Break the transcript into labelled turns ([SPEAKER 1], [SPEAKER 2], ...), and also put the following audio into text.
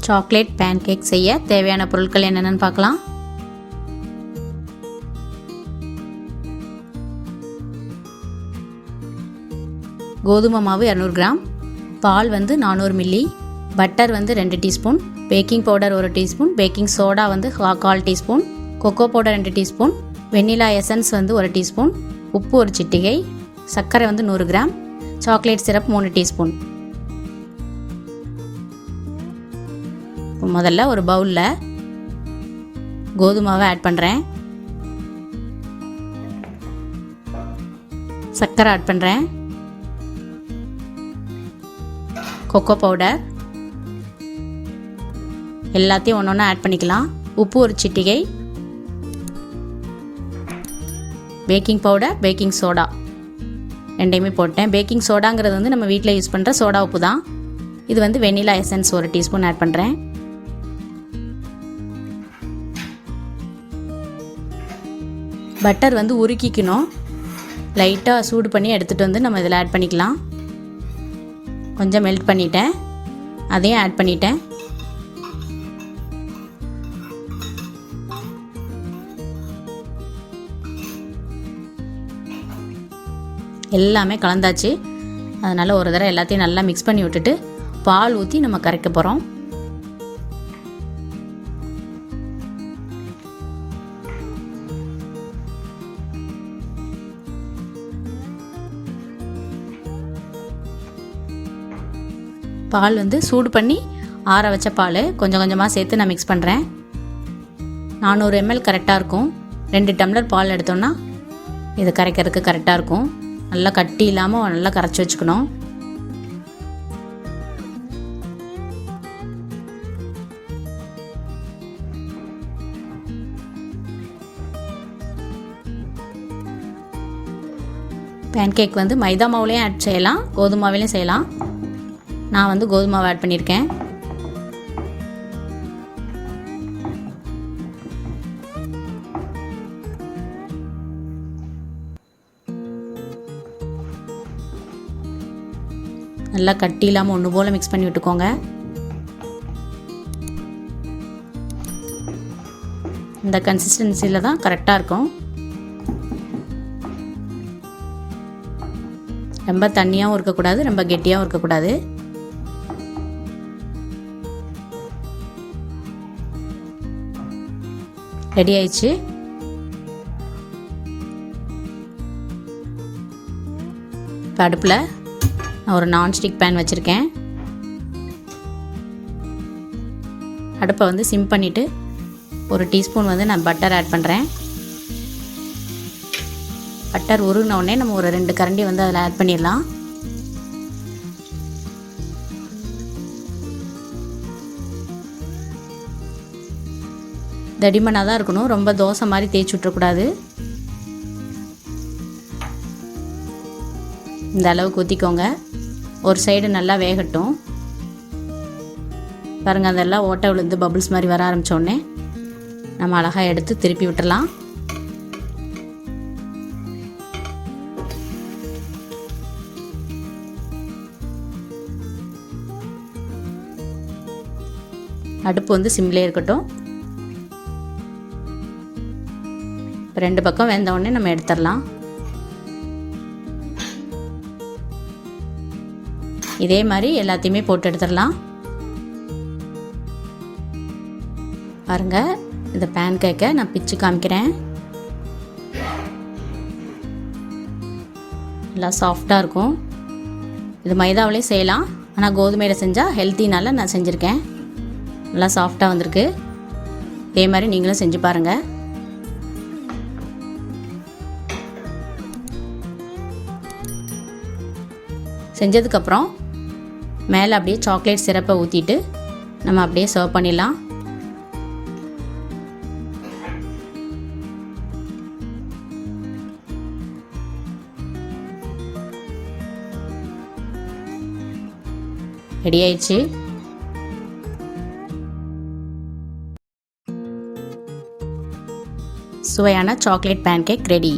[SPEAKER 1] Chocolate pancake செய்ய தேவையான பொருட்கள் என்னென்னு பார்க்கலாம். கோதுமை மாவு 200 கிராம், பால் 400 milli, butter 2 teaspoon, baking powder 1 teaspoon, baking soda 1/4 teaspoon, cocoa powder 2 teaspoon, vanilla essence 1 teaspoon, உப்பு 1 சிட்டிகை, சர்க்கரை 100 கிராம், சாக்லேட் சிரப் 3 டீஸ்பூன். முதல்ல ஒரு பவுலில் கோதுமாவை ஆட் பண்ணுறேன், சர்க்கரை ஆட் பண்ணுறேன், கொக்கோ பவுடர் எல்லாத்தையும் ஒன்று ஒன்று ஆட் பண்ணிக்கலாம். உப்பு 1 சிட்டிகை, பேக்கிங் பவுடர், பேக்கிங் சோடா ரெண்டையுமே போட்டேன். பேக்கிங் சோடாங்கிறது நம்ம வீட்டில் யூஸ் பண்ணுற சோடா உப்பு தான். இது வெண்ணிலா எசன்ஸ் 1 டீஸ்பூன் ஆட் பண்ணுறேன். பட்டர் உருக்கிக்கணும், லைட்டாக சூடு பண்ணி எடுத்துகிட்டு நம்ம இதில் ஆட் பண்ணிக்கலாம். கொஞ்சம் மெல்ட் பண்ணிட்டேன், அதையும் ஆட் பண்ணிட்டேன். எல்லாமே கலந்தாச்சு. அதனால் ஒரு தடவை எல்லாத்தையும் நல்லா மிக்ஸ் பண்ணி விட்டுட்டு பால் ஊற்றி நம்ம கரைக்க போகிறோம். பால் சூடு பண்ணி ஆற வச்ச பால் கொஞ்சம் கொஞ்சமாக சேர்த்து நான் மிக்ஸ் பண்ணுறேன். 400 ml கரெக்டாக இருக்கும். 2 டம்ளர் பால் எடுத்தோன்னா இது கரைக்கிறதுக்கு கரெக்டாக இருக்கும். நல்லா கட்டி இல்லாமல் நல்லா கரைச்சி வச்சுக்கணும். பேன்கேக் மைதா மாவுலேயும் ஆட் செய்யலாம், கோதுமை மாவுலேயும் செய்யலாம். நான் கோதுமை மாவு ஆட் பண்ணியிருக்கேன். நல்லா கட்டி இல்லாமல் ஒன்று போல் மிக்ஸ் பண்ணி விட்டுக்கோங்க. இந்த கன்சிஸ்டன்சியில் தான் கரெக்டாக இருக்கும். ரொம்ப தண்ணியாகவும் இருக்கக்கூடாது, ரொம்ப கெட்டியாகவும் இருக்கக்கூடாது. ரெடி ஆயிடுச்சு. இப்போ அடுப்பில் நான் ஒரு நான்ஸ்டிக் பேன் வச்சுருக்கேன். அடுப்பை சிம் பண்ணிவிட்டு 1 டீஸ்பூன் நான் பட்டர் ஆட் பண்ணுறேன். பட்டர் உருகின உடனே நம்ம ஒரு 2 கரண்டி அதில் ஆட் பண்ணிடலாம். தடிமனாக தான் இருக்கணும், ரொம்ப தோசை மாதிரி தேய்ச்சி விட்டுறக்கூடாது. இந்த அளவுக்கு ஊற்றிக்கோங்க. ஒரு சைடு நல்லா வேகட்டும். பாருங்கள், அதெல்லாம் ஓட்டை விழுந்து பபிள்ஸ் மாதிரி வர ஆரம்பித்தோடனே நம்ம அழகாக எடுத்து திருப்பி விட்டுடலாம். அடுப்பு சிம்லேயே இருக்கட்டும். 2 பக்கம் வெந்த உடனே நம்ம எடுத்துடலாம். இதே மாதிரி எல்லாத்தையுமே போட்டு எடுத்துடலாம். பாருங்க, இந்த பேன் கேக்கை நான் பிச்சு காமிக்கிறேன். நல்லா சாஃப்டாக இருக்கும். இது மைதாவிலே செய்யலாம், ஆனால் கோதுமையில் செஞ்சால் ஹெல்த்தினால நான் செஞ்சுருக்கேன். நல்லா சாஃப்டாக வந்திருக்கு. இதே மாதிரி நீங்களும் செஞ்சு பாருங்கள். செஞ்சதுக்கப்புறம் மேலே அப்படியே சாக்லேட் சிரப்பை ஊற்றிட்டு நம்ம அப்படியே சர்வ் பண்ணிடலாம். ரெடி ஆயிடுச்சு. சுவையான சாக்லேட் பேன்கேக் ரெடி.